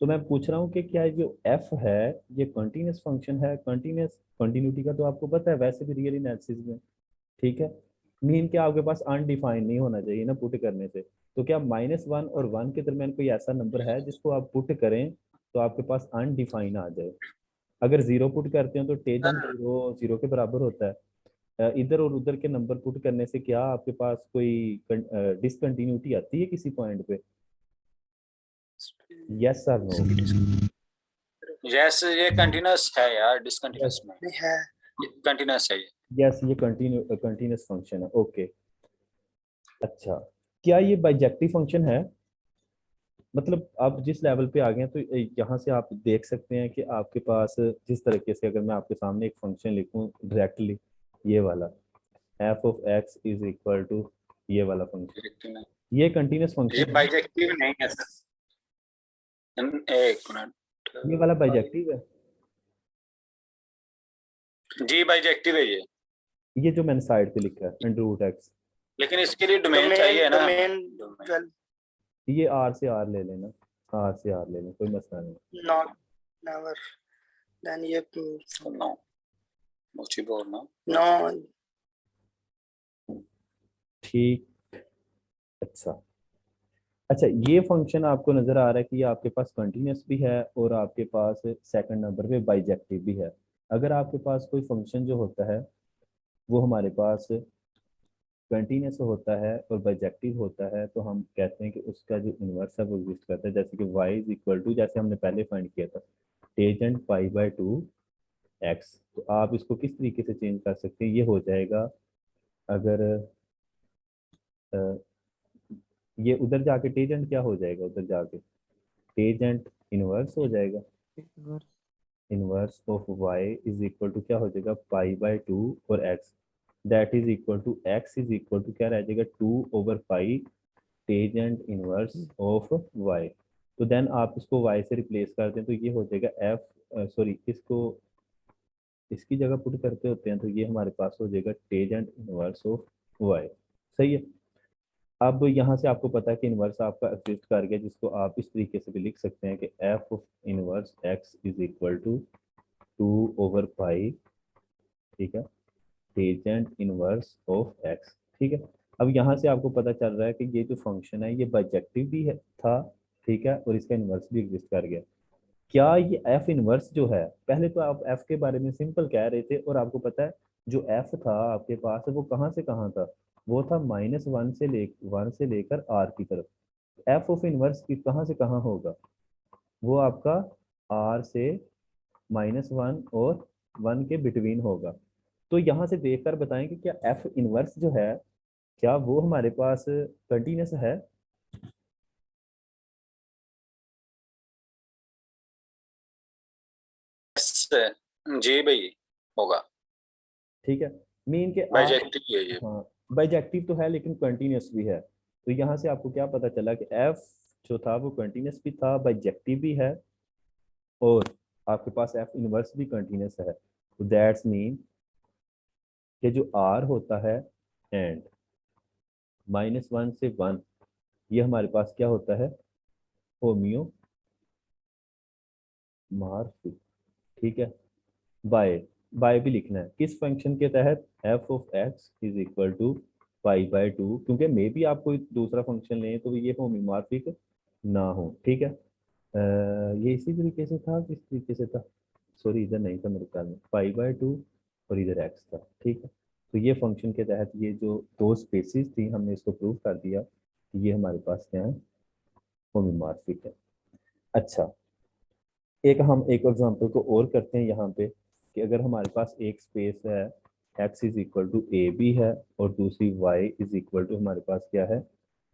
तो मैं पूछ रहा हूँ कि क्या जो एफ है ये कंटिन्यूस फंक्शन है, कंटिन्यूस कंटिन्यूटी का तो आपको पता है वैसे भी रियल एनालिसिस में, ठीक है। मीन के आपके पास अनडिफाइंड नहीं होना चाहिए ना पुट करने से, तो क्या -1 और 1 के दरमियान कोई ऐसा नंबर है जिसको आप पुट करें तो आपके पास अनडिफाइन आ जाए? अगर 0 पुट करते हो तो टेंजेंट 0 के बराबर होता है। इधर और उधर के नंबर पुट करने से क्या आपके पास कोई डिसकंटिन्यूटी आती है किसी पॉइंट पे? यस और नो? यस, ये कंटिन्यूअस है यार, डिसकंटिन्यूअस यस, नहीं है, कंटिन्यूअस है ये। यस, ये कंटिन्यूअस फंक्शन है। ओके, अच्छा, क्या ये बाइजेक्टिव फंक्शन है? मतलब आप जिस लेवल पे आ गए हैं तो यहाँ से आप देख सकते हैं कि आपके पास जिस तरीके से अगर मैं आपके सामने एक फंक्शन लिखूं डायरेक्टली, ये वाला F of X is equal to ये वाला फंक्शन, ये कंटिन्यूअस ये फंक्शन है। बाइजेक्टिव नहीं है सर। एक मिनट, ये वाला बाइजेक्टिव है। जी बाइजेक्टिव है ये जो मैंने साइड पे लिखा है अंडर रूट एक्स, लेकिन इसके लिए डोमेन चाहिए ना। ये आर से आर ले लेना, आर से आर ले लेना, कोई मसला नहीं। Not never. Then you know, मुझे बोलना। no. ठीक, अच्छा, अच्छा, ये फंक्शन आपको नजर आ रहा है कि ये आपके पास कंटिन्यूस भी है और आपके पास सेकंड नंबर पे बाइजेक्टिव भी है। अगर आपके पास कोई फंक्शन जो होता है वो हमारे पास कंटिन्यूस होता है और बाइजेक्टिव होता है तो हम कहते हैं कि उसका जो इन्वर्स है वो एग्जिस्ट करता है। जैसे कि y इज इक्वल टू, जैसे हमने पहले फाइंड किया था, टेजेंट पाई/2 एक्स। तो आप इसको किस तरीके से चेंज कर सकते हैं? ये हो जाएगा, अगर ये उधर जाके टेजेंट क्या हो जाएगा, उधर जाके टेजेंट इनवर्स हो जाएगा। Inverse of y is equal to क्या हो जाएगा, पाई/2 और x, that is equal to x is equal to क्या रह जाएगा, 2/पाई टेजेंट इनवर्स ऑफ y। तो देन आप इसको y से रिप्लेस करते हैं तो ये हो जाएगा f, सॉरी, इसको इसकी जगह पुट करते होते हैं तो ये हमारे पास हो जाएगा टेजेंट इनवर्स ऑफ y। सही है। अब यहाँ से आपको पता है कि इनवर्स आपका एग्जिस्ट कर गया, जिसको आप इस तरीके से भी लिख सकते हैं कि F of inverse X is equal to 2/पाई, ठीक है, टेजेंट इनवर्स ऑफ एक्स। ठीक है। अब यहाँ से आपको पता चल रहा है कि ये जो फंक्शन है ये बाइजेक्टिव भी है था, ठीक है, और इसका इनवर्स भी एग्जिस्ट कर गया। क्या ये एफ इनवर्स जो है, पहले तो आप एफ के बारे में सिंपल कह रहे थे और आपको पता है जो एफ था आपके पास वो कहाँ से कहाँ था, वो था -1 से लेकर आर की तरफ। एफ ऑफ इनवर्स की कहाँ से कहाँ होगा, वो आपका आर से -1 और 1 के बिटवीन होगा। तो यहाँ से देखकर बताएं कि क्या एफ इनवर्स जो है क्या वो हमारे पास कंटिन्यूस है? जी भाई, होगा। ठीक है, मीन के आर, बाइजेक्टिव है ये। हाँ, बाइजेक्टिव तो है लेकिन कंटिन्यूस भी है। तो यहाँ से आपको क्या पता चला कि एफ जो था वो कंटिन्यूस भी था, बाइजेक्टिव भी है, और आपके पास एफ इनवर्स भी कंटिन्यूस है। तो दैट्स मीन कि जो आर होता है एंड -1 से 1, ये हमारे पास क्या होता है, होम्योमॉर्फिक। ठीक है, बाय, बाय भी लिखना है किस फंक्शन के तहत, F of X is equal to पाई/2, क्योंकि मे भी आप कोई दूसरा फंक्शन लें तो ये होम्योमॉर्फिक ना हो। ठीक है, ये इसी तरीके से था, किस तरीके से था, सॉरी इधर नहीं था मेरे ख्याल में, पाई/2 और इधर एक्स था। ठीक है, तो ये फंक्शन के तहत ये जो दो स्पेसिस थी हमने इसको प्रूव कर दिया कि ये हमारे पास क्या है, होम्योमॉर्फिक है। अच्छा, एक हम एक एग्जांपल को और करते हैं यहाँ पे कि अगर हमारे पास एक स्पेस है x is equal to A B है और दूसरी y इज इक्वल टू हमारे पास क्या है,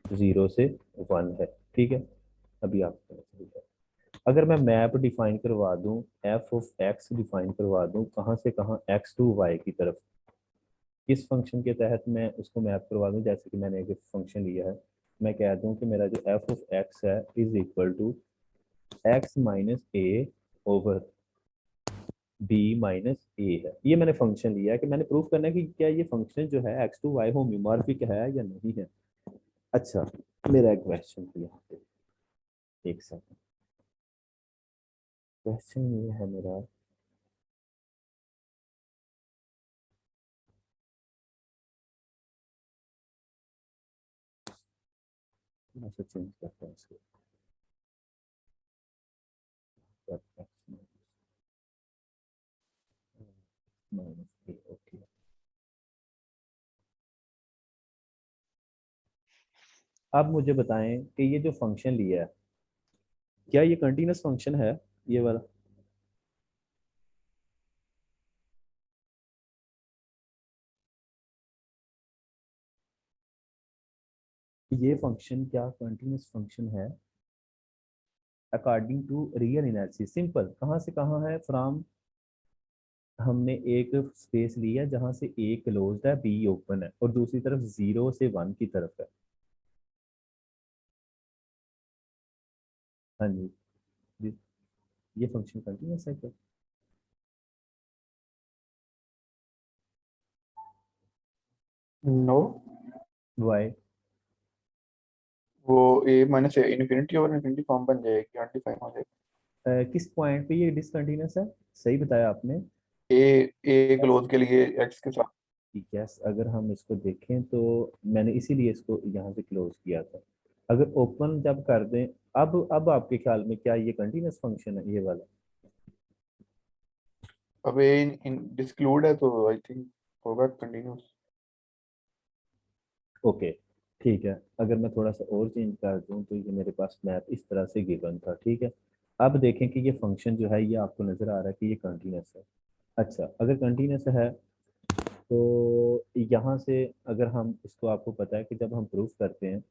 0 से 1 है। ठीक है, अभी आप अगर मैं मैप डिफाइन करवा दूं, एफ ऑफ एक्स डिफाइन करवा दूं कहाँ से कहाँ, x टू y की तरफ, किस फंक्शन के तहत मैं उसको मैप करवा दूं, जैसे कि मैंने एक फंक्शन लिया है, मैं कह दूं कि मेरा जो एफ ऑफ एक्स है is equal to x minus A over b minus A है। ये मैंने फंक्शन लिया है कि मैंने प्रूफ करना है कि क्या ये फंक्शन जो है x टू y होम्योमॉर्फिक है या नहीं है। अच्छा, मेरा एक क्वेश्चन है यहाँ पे, एक सेकंड, क्वेश्चन ये है मेरा, थोड़ा सा चेंज करते हैं इसको। ओके, अब मुझे बताएं कि ये जो फंक्शन लिया है क्या ये कंटिन्यूस फंक्शन है, ये वाला? ये फंक्शन क्या कंटिन्यूस फंक्शन है according to real analysis? Simple, कहाँ से कहाँ है? फ्रॉम, हमने एक स्पेस लिया जहां से ए क्लोज्ड है, बी ओपन है, और दूसरी तरफ 0 से 1 की तरफ है। हाँ जी, ये फंक्शन कंटिन्यूस है क्या? No, why? वो ए माइनस इन्फिनिटी और इन्फिनिटी फॉर्म बन जाएगी, अनडिफाइन हो जाएगी। किस पॉइंट पे ये डिसकंटिन्यूस है? सही बताया आपने। ए ए क्लोज के लिए एक्स के साथ। यस, अगर हम इसको देखें तो मैंने इसीलिए इसको यहाँ से क्लोज किया था। अगर ओपन जब कर दें, अब आपके ख्याल में क्या ये कंटिन्यूस फंक्शन है, ये वाला? अब ए इन डिस्क्लूड है तो आई थिंक होगा कंटिन्यूस। ओके, ठीक है। अगर मैं थोड़ा सा और चेंज कर दूं तो ये मेरे पास मैप इस तरह से गिवन था, ठीक है। अब देखें कि ये फंक्शन जो है ये आपको नजर आ रहा है कि ये कंटिन्यूस है। अच्छा, अगर कंटिन्यूस है तो यहाँ से अगर हम इसको, आपको पता है कि जब हम प्रूफ करते हैं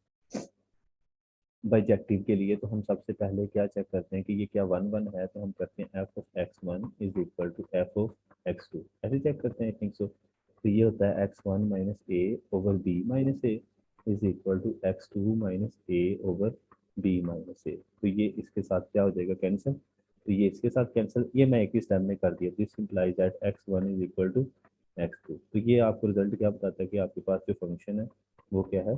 बाइजेक्टिव के लिए तो हम सबसे पहले क्या चेक करते हैं कि ये क्या 1 1 है, तो हम करते हैं F of X one is equal to F of X two, ऐसे चेक करते हैं, आई थिंक सो। तो ये होता है X one minus A over B minus A is equal to X two minus A over B minus A. तो ये इसके साथ क्या हो जाएगा, कैंसिल। तो ये इसके साथ कैंसिल, ये मैं एक ही स्टेप में कर दिया। This implies that X one is equal to X two. तो ये आपको रिजल्ट क्या बताता है कि आपके पास जो फंक्शन है वो क्या है,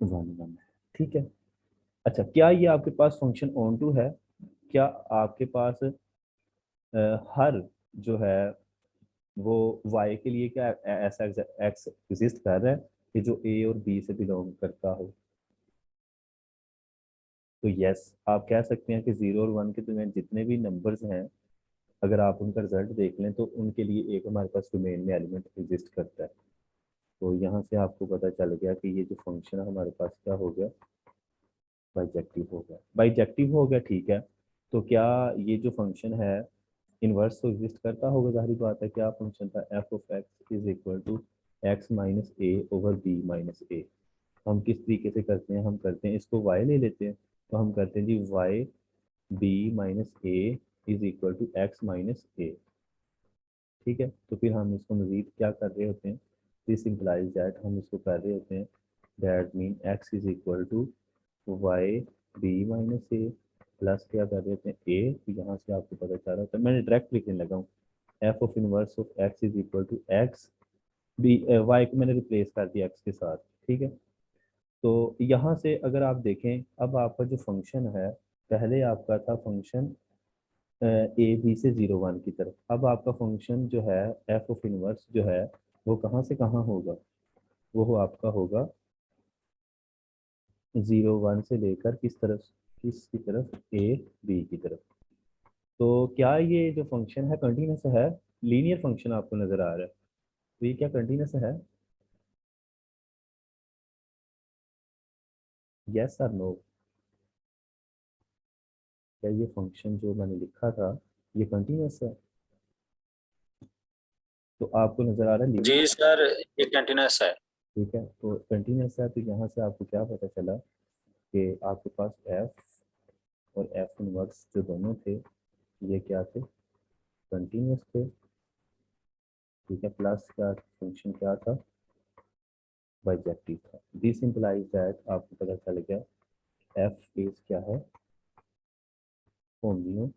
1 1 है, ठीक है। अच्छा, क्या ये आपके पास फंक्शन ऑन टू है? क्या आपके पास हर जो है वो y के लिए क्या ऐसा एक्स एग्जिस्ट कर रहा है कि जो a और b से बिलोंग करता हो? तो यस, आप कह सकते हैं कि 0 और 1 के तुम्हें जितने भी नंबर्स हैं, अगर आप उनका रिजल्ट देख लें तो उनके लिए एक हमारे पास डोमेन में एलिमेंट एग्जिस्ट करता है। तो यहाँ से आपको पता चल गया कि ये जो फंक्शन है हमारे पास क्या हो गया, बाइजेक्टिव हो गया। बाइजेक्टिव हो गया, ठीक है। तो क्या ये जो फंक्शन है इनवर्स तो एग्जिस्ट करता होगा, जाहिर बात है। क्या फंक्शन था, F of X is equal to X minus A over B minus A. हम किस तरीके से करते हैं, हम करते हैं इसको y ले लेते हैं, तो हम करते हैं G y b minus A is equal to X minus A, ठीक है। तो फिर हम इसको मजीद क्या कर रहे होते हैं, दिस इम्प्लाइज दैट हम इसको कर रहे होते हैं, that mean X is equal to Y B minus A plus क्या कर देते हैं ए। तो यहाँ से आपको पता चल रहा था, मैंने डायरेक्ट लिखने लगा हूँ, F of inverse of X is equal to X B, Y को मैंने रिप्लेस कर दिया एक्स के साथ, ठीक है। तो यहाँ से अगर आप देखें, अब आपका जो फंक्शन है, पहले आपका था फंक्शन ए बी से 0 1 की तरफ। अब आपका फंक्शन जो है एफ ऑफ इनवर्स जो है वो कहाँ से कहाँ होगा, वो आपका होगा 0 1 से लेकर किस तरफ, किसकी तरफ, ए बी की तरफ। तो क्या ये जो फंक्शन है कंटिन्यूस है? लीनियर फंक्शन आपको नजर आ रहा है, तो ये क्या कंटिन्यूस है? यस और नो? क्या ये फंक्शन जो मैंने लिखा था ये कंटिन्यूस है? तो आपको नजर आ रहा है जी लीनियर, सर, ये कंटिन्यूस है। ठीक है। तो कंटिन्यूस है, तो यहाँ से आपको क्या पता चला कि आपके पास एफ और एफ इनवर्स जो दोनों थे ये क्या थे, कंटिन्यूस थे, ठीक है। प्लस का फंक्शन क्या था, बाइजेक्टिव था। दिस इम्प्लाइज दैट आपको पता चल गया एफ इज क्या है, होम्यो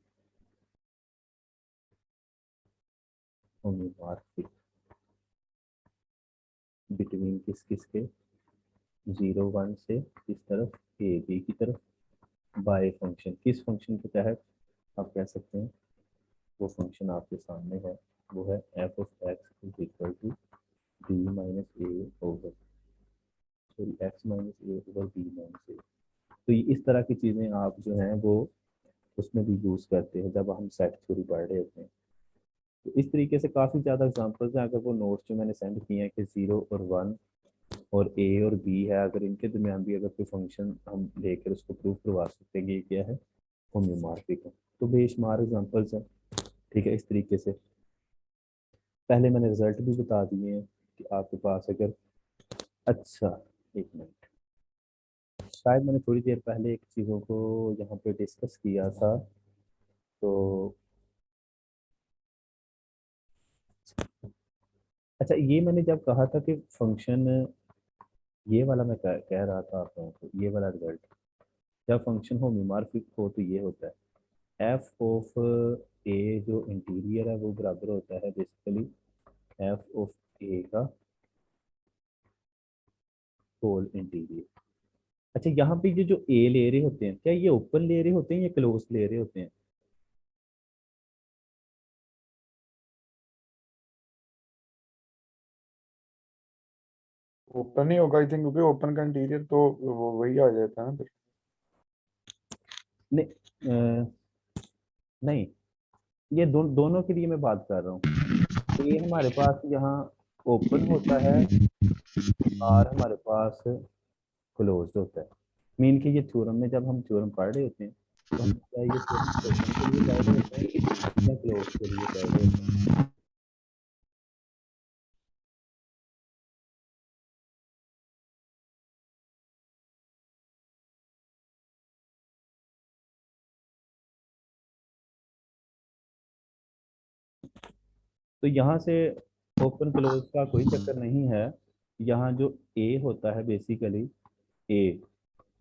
होम्योमॉर्फिक बिटवीन किस किस के, 0 1 से किस तरफ, ए बी की तरफ, बाय फंक्शन। किस फंक्शन के तहत, आप कह सकते हैं वो फंक्शन आपके सामने है, वो है F of X is equal to B minus A over sorry x minus A over B minus A. तो इस तरह की चीज़ें आप जो हैं वो उसमें भी यूज़ करते हैं जब हम सेट थ्योरी पढ़ रहे होते हैं। तो इस तरीके से काफ़ी ज़्यादा एग्जांपल्स हैं। अगर वो नोट्स जो मैंने सेंड किए हैं कि 0 और 1 और ए और बी है, अगर इनके दरमियान भी अगर कोई फंक्शन हम लेकर उसको प्रूव करवा सकते हैं कि ये क्या है, होम्योमॉर्फिक है, तो बेशुमार एग्जांपल्स हैं। ठीक है, इस तरीके से पहले मैंने रिजल्ट भी बता दिए हैं कि आपके पास अगर, अच्छा एक मिनट, शायद मैंने थोड़ी देर पहले एक चीज़ों को यहाँ पे डिस्कस किया था, तो अच्छा ये मैंने जब कहा था कि फंक्शन, ये वाला मैं कह रहा था आप लोगों को, ये वाला रिजल्ट जब फंक्शन होम्योमॉर्फिक हो तो ये होता है एफ ऑफ ए जो इंटीरियर है वो बराबर होता है बेसिकली एफ ऑफ ए का होल इंटीरियर। अच्छा यहाँ पे ये जो ए ले रहे होते हैं, क्या ये ओपन ले रहे होते हैं या क्लोज ले रहे होते हैं? ओपन ही होगा आई थिंक, क्योंकि ओपन का इंटीरियर तो वो वही आ जाता है ना फिर। नहीं नहीं, ये दोनों के लिए मैं बात कर रहा हूँ। ये हमारे पास यहाँ ओपन होता है और हमारे पास क्लोज होता है। मीन कि ये थ्योरम में जब हम थ्योरम पढ़ रहे होते हैं तो हम क्या ये थ्योरम ओपन के लिए पढ़ रहे होते हैं या क्लोज के लिए पढ़ रहे होते हैं? तो यहाँ से ओपन क्लोज का कोई चक्कर नहीं है। यहाँ जो ए होता है बेसिकली ए,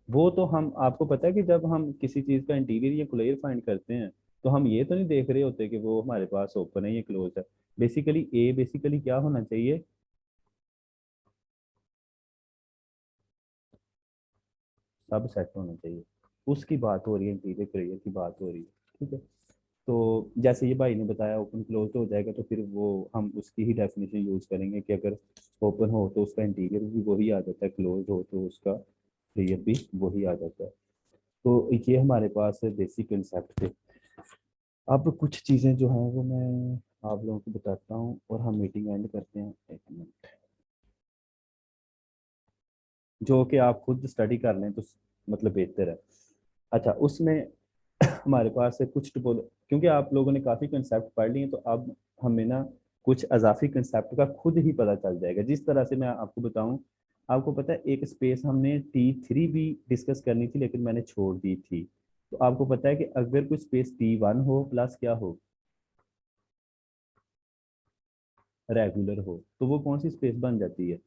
वो तो हम, आपको पता है कि जब हम किसी चीज़ का इंटीरियर या क्लोजर फाइंड करते हैं तो हम ये तो नहीं देख रहे होते कि वो हमारे पास ओपन है या क्लोज है। बेसिकली ए बेसिकली क्या होना चाहिए, सब सेट होना चाहिए। उसकी बात हो रही है, इंटीरियर क्लोजर की बात हो रही है। ठीक है, तो जैसे ये भाई ने बताया ओपन क्लोज हो जाएगा, तो फिर वो हम उसकी ही डेफिनेशन यूज करेंगे कि अगर ओपन हो तो उसका इंटीरियर भी वही आ जाता है, क्लोज हो तो उसका एक्सटीरियर भी वही आ जाता है। तो ये हमारे पास बेसिक कंसेप्ट थे। अब कुछ चीज़ें जो हैं वो मैं आप लोगों को बताता हूँ और हम मीटिंग एंड करते हैं। एक मिनट, जो कि आप खुद स्टडी कर लें तो मतलब बेहतर है। अच्छा उसमें हमारे पास है कुछ टोपोल, क्योंकि आप लोगों ने काफ़ी कंसेप्ट पढ़ लिए तो अब हमें ना कुछ अजाफी कंसेप्ट का खुद ही पता चल जाएगा। जिस तरह से मैं आपको बताऊं, आपको पता है एक स्पेस हमने T3 भी डिस्कस करनी थी लेकिन मैंने छोड़ दी थी। तो आपको पता है कि अगर कोई स्पेस T1 हो प्लस क्या हो, रेगुलर हो, तो वो कौन सी स्पेस बन जाती है,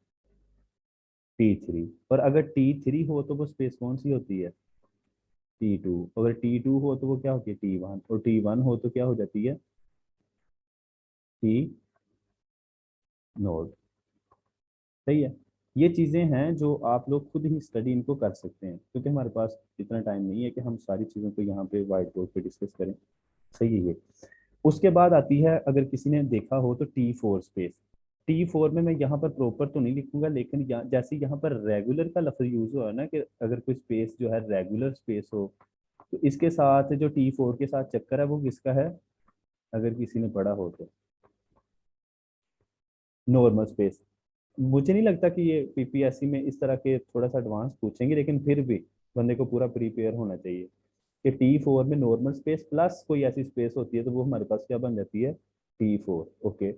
T3। और अगर T3 हो तो वो स्पेस कौन सी होती है, T2। अगर T2 हो तो वो क्या होती है, T1। और T1 हो तो क्या हो जाती है, T नोड। सही है। ये चीज़ें हैं जो आप लोग खुद ही स्टडी इनको कर सकते हैं, क्योंकि हमारे पास इतना टाइम नहीं है कि हम सारी चीज़ों को यहाँ पे व्हाइट बोर्ड पे डिस्कस करें। सही है ये। उसके बाद आती है, अगर किसी ने देखा हो तो T4 स्पेस। T4 में मैं यहाँ पर प्रॉपर तो नहीं लिखूंगा, लेकिन जैसे यहाँ पर रेगुलर का लफ्ज यूज हुआ है ना, कि अगर कोई स्पेस जो है रेगुलर स्पेस हो, तो इसके साथ जो T4 के साथ चक्कर है वो किसका है, अगर किसी ने पढ़ा हो तो, नॉर्मल स्पेस। मुझे नहीं लगता कि ये पीपीएससी में इस तरह के थोड़ा सा एडवांस पूछेंगे, लेकिन फिर भी बंदे को पूरा प्रिपेयर होना चाहिए कि T4 में नॉर्मल स्पेस प्लस कोई ऐसी स्पेस होती है तो वो हमारे पास क्या बन जाती है, T4। ओके,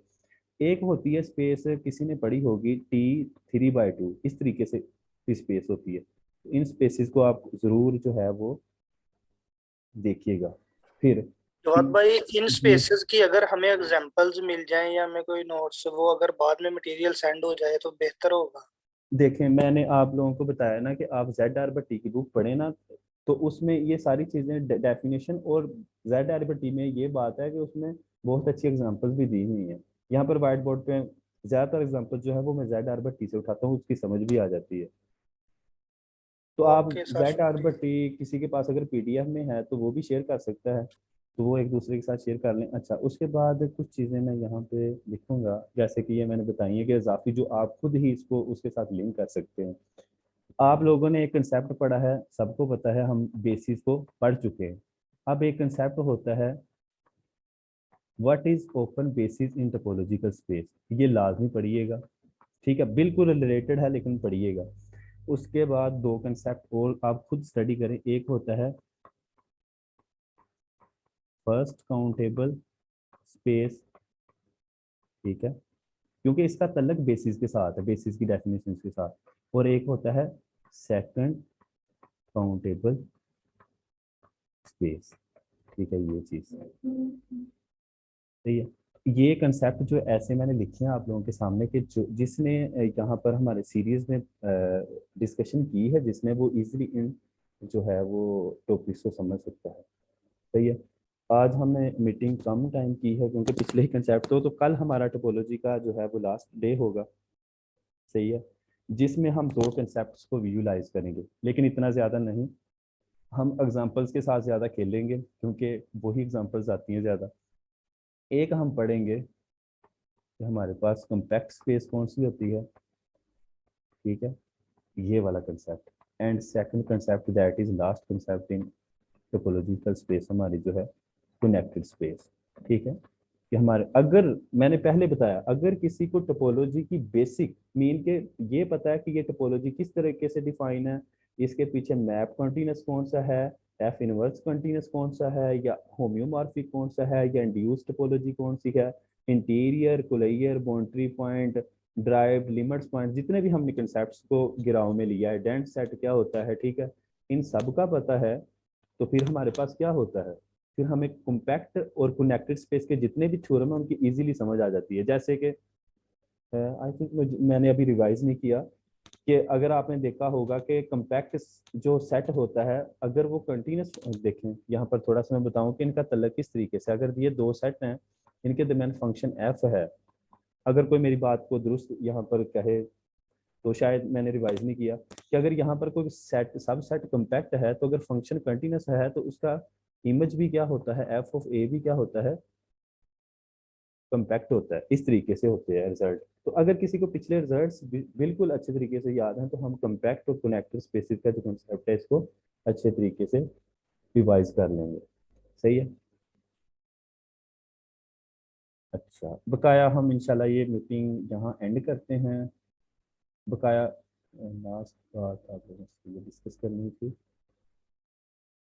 एक होती है स्पेस, किसी ने पढ़ी होगी T3/2, इस तरीके से स्पेस होती है। इन स्पेसिस को आप जरूर जो है वो देखिएगा। फिर जवाब भाई, इन जी, स्पेसेस की अगर हमें एग्जांपल्स मिल जाएं या हमें कोई नोट्स वो अगर बाद में मटेरियल सेंड हो जाए तो बेहतर होगा। देखें मैंने आप लोगों को बताया ना कि आप जेड भट्टी की बुक पढ़े ना, तो उसमें ये सारी चीज़ें डेफिनेशन, और जेड भट्टी में ये बात है कि उसमें बहुत अच्छी एग्जांपल्स भी दी हुई हैं। यहाँ पर व्हाइट बोर्ड पे ज़्यादातर एग्जांपल जो है वो मैं जेड भट्टी से उठाता हूँ, उसकी समझ भी आ जाती है। तो आप ओके सर, जेड शुक्रिया। भट्टी किसी के पास अगर पीडीएफ में है तो वो भी शेयर कर सकता है, तो वो एक दूसरे के साथ शेयर कर लें। अच्छा उसके बाद कुछ चीज़ें मैं यहाँ पे लिखूंगा, जैसे कि ये मैंने बताई है कि इजाफी जो आप खुद ही इसको उसके साथ लिंक कर सकते हैं। आप लोगों ने एक कंसेप्ट पढ़ा है, सबको पता है, हम बेसिस को पढ़ चुके हैं। अब एक कंसेप्ट होता है what is open basis in topological space, ये लाजमी पढ़िएगा, ठीक है, बिल्कुल रिलेटेड है लेकिन पढ़िएगा। उसके बाद दो कंसेप्ट और आप खुद स्टडी करें, एक होता है फर्स्ट काउंटेबल स्पेस, ठीक है, क्योंकि इसका तल्लक बेसिस के साथ है, बेसिस की डेफिनेशन के साथ, और एक होता है सेकंड काउंटेबल स्पेस, ठीक है, ये चीज सही है। ये कंसेप्ट जो ऐसे मैंने लिखे हैं आप लोगों के सामने कि जो जिसने यहाँ पर हमारे सीरीज में डिस्कशन की है, जिसने वो इजीली इन जो है वो टॉपिक्स को समझ सकता है, सही है। आज हमने मीटिंग कम टाइम की है क्योंकि पिछले ही कंसेप्ट तो कल हमारा टोपोलॉजी का जो है वो लास्ट डे होगा, सही है, जिसमें हम दो कंसेप्ट्स को विजुलाइज करेंगे, लेकिन इतना ज़्यादा नहीं, हम एग्जांपल्स के साथ ज़्यादा खेलेंगे क्योंकि वही एग्जांपल्स आती हैं ज़्यादा। एक हम पढ़ेंगे कि हमारे पास कॉम्पैक्ट स्पेस कौन सी होती है, ठीक है, ये वाला concept, and second concept that is last concept in topological space हमारी जो है कनेक्टेड स्पेस, ठीक है। कि हमारे, अगर मैंने पहले बताया, अगर किसी को टोपोलॉजी की बेसिक मीन के ये पता है कि ये टोपोलॉजी किस तरीके से डिफाइन है, इसके पीछे मैप कॉन्टिन्यूस कौन सा है, एफ इनवर्स कॉन्टिन्यूस कौन सा है, या होम्योमॉर्फिक कौन सा है, या इंड्यूस टोपोलॉजी कौन सी है, interior, closure, boundary point, derived, limits point, जितने भी हमने कंसेप्ट्स को गिराव में लिया है, डेंट सेट क्या होता है, ठीक है, इन सब का पता है, तो फिर हमारे पास क्या होता है, फिर हमें कॉम्पैक्ट और कनेक्टेड स्पेस के जितने भी थ्योरम है उनकी इजीली समझ आ जाती है। जैसे कि आई थिंक मैंने अभी रिवाइज नहीं किया कि अगर आपने देखा होगा कि कॉम्पैक्ट जो सेट होता है, अगर वो कंटिन्यूस, देखें यहाँ पर थोड़ा सा मैं बताऊं कि इनका तल्लक किस तरीके से, अगर ये दो सेट हैं, इनके दरमियान फंक्शन एफ है, अगर कोई मेरी बात को दुरुस्त यहाँ पर कहे तो शायद मैंने रिवाइज नहीं किया कि अगर यहाँ पर कोई सेट सब सेट कॉम्पैक्ट है तो अगर फंक्शन कंटिन्यूस है तो उसका इमेज भी क्या होता है, एफ ऑफ ए भी क्या होता है, कॉम्पैक्ट होता है। इस तरीके से होते हैं रिजल्ट। तो अगर किसी को पिछले रिजल्ट्स बिल्कुल अच्छे तरीके से याद हैं तो हम कॉम्पैक्ट और कनेक्टेड स्पेसिस का जो कंसेप्ट है इसको अच्छे तरीके से रिवाइज कर लेंगे, सही है। अच्छा, बकाया हम इंशाल्लाह ये मीटिंग यहाँ एंड करते हैं। बकाया लास्ट बात आप लोगों से ये डिस्कस करनी थी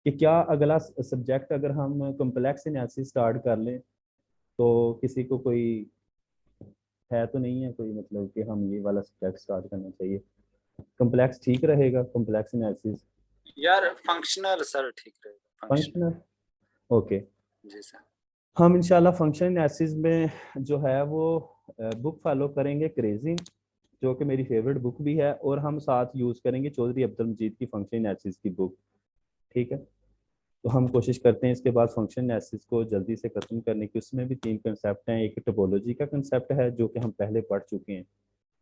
कि क्या अगला सब्जेक्ट अगर हम कॉम्प्लेक्स एनालिसिस स्टार्ट कर लें तो किसी को कोई है तो नहीं है कोई, मतलब कि हम ये वाला सब्जेक्ट स्टार्ट करना चाहिए, कॉम्प्लेक्स ठीक रहेगा, कॉम्प्लेक्स एनालिसिस यार फंक्शनल सर ठीक रहेगा, फंक्शनल। Functional, okay. जी सर। हम इंशाल्लाह फंक्शन एनालिसिस में जो है वो बुक फॉलो करेंगे क्रेजी, जो कि मेरी फेवरेट बुक भी है, और हम साथ यूज़ करेंगे चौधरी अब्दुल मजीद की फंक्शन एनालिसिस की बुक, ठीक है। तो हम कोशिश करते हैं इसके बाद फंक्शन एनालिसिस को जल्दी से खत्म करने की। उसमें भी तीन कंसेप्ट हैं, एक टोपोलॉजी का कंसेप्ट है जो कि हम पहले पढ़ चुके हैं,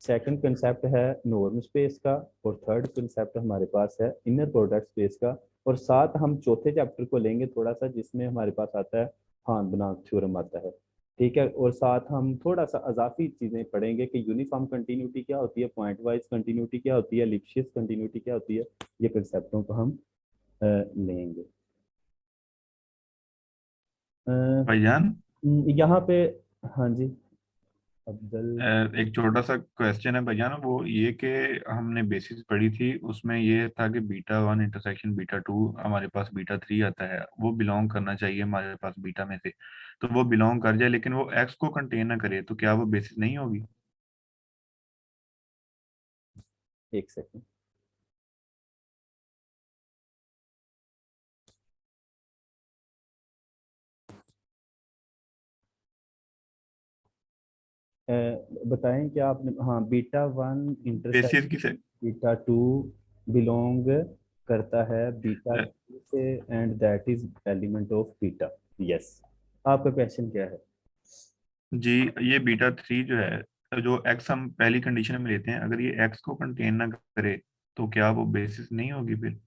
सेकंड कंसेप्ट है नॉर्म स्पेस का, और थर्ड कंसेप्ट हमारे पास है इनर प्रोडक्ट स्पेस का, और साथ हम चौथे चैप्टर को लेंगे थोड़ा सा जिसमें हमारे पास आता है हान बनाम थ्योरम आता है, ठीक है, और साथ हम थोड़ा सा अजाफी चीज़ें पढ़ेंगे कि यूनिफॉर्म कंटिन्यूटी क्या होती है, पॉइंट वाइज कंटिन्यूटी क्या होती है, लिप्शियस कंटिन्यूटी क्या होती है, ये कंसेप्टों को हम लेंगे। भाईजान, यहाँ पे, हाँ जी अब्दुल, एक छोटा सा क्वेश्चन है भाईजान, वो ये कि हमने बेसिस पढ़ी थी, उसमें ये था कि beta one intersection beta two हमारे पास बीटा थ्री आता है, वो बिलोंग करना चाहिए हमारे पास बीटा में से, तो वो बिलोंग कर जाए लेकिन वो एक्स को कंटेन ना करे, तो क्या वो बेसिस नहीं होगी? एक सेकंड, बताएं क्या आपने, हाँ, बीटा वन बेसिस इंटरसेक्ट की से बीटा टू बिलोंग करता है बीटा थ्री से, and that is element of beta, yes. आपका क्वेश्चन क्या है? जी, ये बीटा थ्री जो है, जो एक्स हम पहली कंडीशन में लेते हैं, अगर ये एक्स को कंटेन ना करे तो क्या वो बेसिस नहीं होगी फिर?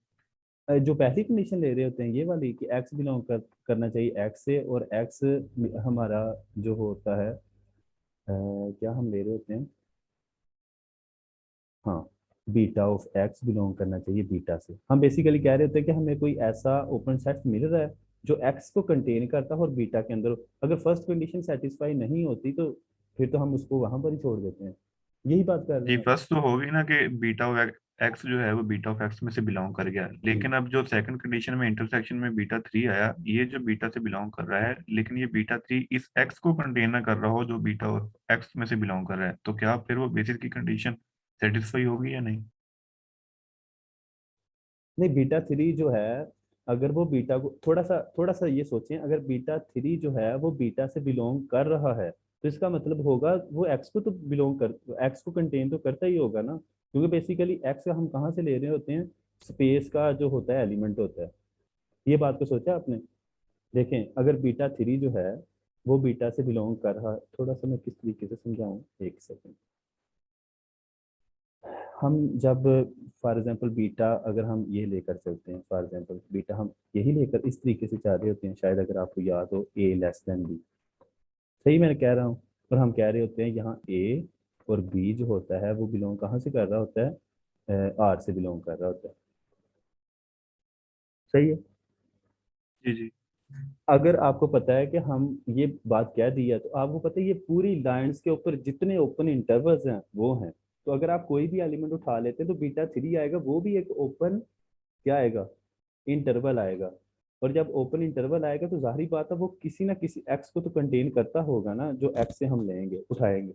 जो पहली कंडीशन ले रहे होते हैं ये वाली कि एक्स बिलोंग करना चाहिए एक्स से, और एक्स हमारा जो होता है क्या हम ले रहे होते हैं, हाँ, बीटा ऑफ एक्स बिलोंग करना चाहिए बीटा से। हम बेसिकली कह रहे होते हैं कि हमें कोई ऐसा ओपन सेट मिल रहा है जो एक्स को कंटेन करता है और बीटा के अंदर, अगर फर्स्ट कंडीशन सेटिस्फाई नहीं होती तो फिर तो हम उसको वहां पर ही छोड़ देते हैं। यही बात कर रहे जी हैं। फर्स्ट तो होगी ना कि बीटा ऑफ एक्स जो है वो बीटा ऑफ एक्स में से बिलोंग कर गया, लेकिन अब जो सेकंड कंडीशन में इंटरसेक्शन में बीटा थ्री आया, ये जो बीटा से बिलोंग कर रहा है, लेकिन ये बीटा थ्री इस एक्स को कंटेन ना कर रहा हो जो बीटा ऑफ एक्स में से बिलोंग कर रहा है, तो क्या फिर वो बेसिस की कंडीशन सेटिस्फाई होगी या नहीं? नहीं, बीटा थ्री जो है, अगर वो बीटा को थोड़ा सा ये सोचें, अगर बीटा थ्री जो है वो बीटा से बिलोंग कर रहा है तो इसका मतलब होगा वो एक्स को तो बिलोंग कर, एक्स को कंटेन तो करता ही होगा ना, क्योंकि बेसिकली एक्स का हम कहाँ से ले रहे होते हैं, स्पेस का जो होता है एलिमेंट होता है। ये बात को सोचा आपने? देखें, अगर बीटा थ्री जो है वो बीटा से बिलोंग कर रहा है, थोड़ा सा मैं किस तरीके से समझाऊं, एक सेकेंड। हम जब फॉर एग्जांपल बीटा, अगर हम ये लेकर चलते हैं, फॉर एग्जांपल बीटा हम यही लेकर इस तरीके से चाह रहे होते हैं, शायद अगर आपको याद हो ए लेस देन बी, सही मैंने कह रहा हूँ। और हम कह रहे होते हैं यहाँ ए और बी जो होता है वो बिलोंग कहाँ से कर रहा होता है, आर से बिलोंग कर रहा होता है, सही है। जी जी अगर आपको पता है कि हम ये बात कह दी है तो आपको पता है ये पूरी लाइंस के ऊपर जितने ओपन इंटरवल्स हैं वो हैं, तो अगर आप कोई भी एलिमेंट उठा लेते हैं तो बीटा थ्री आएगा, वो भी एक ओपन क्या आएगा, इंटरवल आएगा। और जब ओपन इंटरवल आएगा तो जाहिर बात है वो किसी ना किसी एक्स को तो कंटेन करता होगा ना, जो एक्स से हम लेंगे उठाएंगे।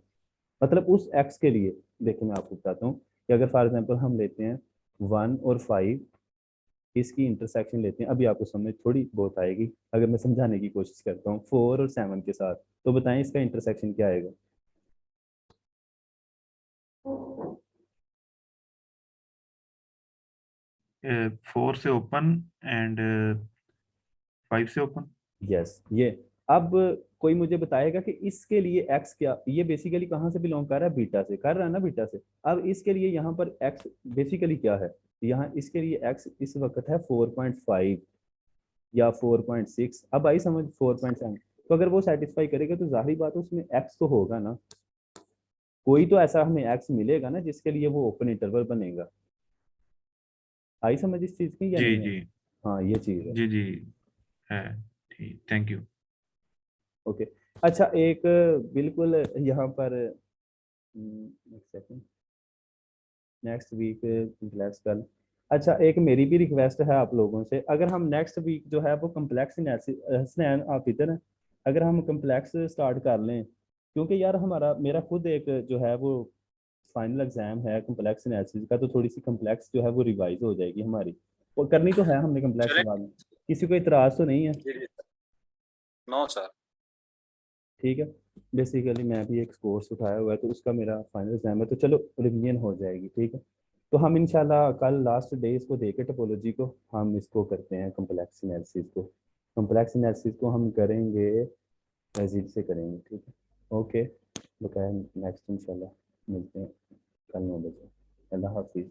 मतलब उस एक्स के लिए देखिए मैं आपको बताता हूँ कि अगर फॉर एग्जांपल हम लेते हैं 1 और 5, इसकी इंटरसेक्शन लेते हैं, अभी आपको समझ थोड़ी बहुत आएगी अगर मैं समझाने की कोशिश करता हूँ 4 और 7 के साथ, तो बताएं इसका इंटरसेक्शन क्या आएगा। फोर से ओपन एंड फाइव से ओपन। यस, ये अब कोई मुझे बताएगा कि इसके लिए एक्स क्या, ये बेसिकली कहाँ से बिलोंग कर रहा है, बीटा से कर रहा है ना, बीटा से। अब इसके लिए यहाँ पर एक्स बेसिकली क्या है, यहाँ इसके लिए एक्स इस वक्त है 4.5 या 4.6, अब आई समझ 4.7। तो अगर वो सेटिस्फाई करेगा तो जाहिर बात है उसमें एक्स तो होगा ना, कोई तो ऐसा हमें एक्स मिलेगा ना जिसके लिए वो ओपन इंटरवल बनेगा। आई समझ इस चीज की या जी नहीं है? जी हाँ ये चीज है। जी जी है। ठीक, थैंक यू। ओके। अच्छा एक बिल्कुल यहाँ पर एक सेकंड, नेक्स्ट वीक नेक्स्ट कल, अच्छा एक मेरी भी रिक्वेस्ट है आप लोगों से, अगर हम नेक्स्ट वीक जो है वो कम्प्लेक्स एनालिसिस, हसनैन आप इधर हैं, अगर हम कम्प्लेक्स स्टार्ट कर लें, क्योंकि यार हमारा मेरा खुद एक जो है वो फाइनल एग्जाम है कम्प्लेक्स एनालिसिस का, तो थोड़ी सी कम्प्लेक्स जो है वो रिवाइज हो जाएगी हमारी, वो करनी तो है हमने कम्प्लेक्स चले के बाद में। किसी को इतराज तो नहीं है? No sir. ठीक है। बेसिकली मैं भी एक कोर्स उठाया हुआ है तो उसका मेरा फाइनल एग्जाम है, तो चलो रिवीजन हो जाएगी, ठीक है। तो हम इंशाल्लाह कल लास्ट डे इसको देके टोपोलॉजी को हम इसको करते हैं कम्प्लेक्स एनालिसिस को, कम्प्लेक्स एनालिसिस को हम करेंगे मजीद से करेंगे, ठीक है। ओके, बकाया नेक्स्ट इंशाल्लाह मिलते हैं कल 9 बजे। अल्लाह हाफिज़।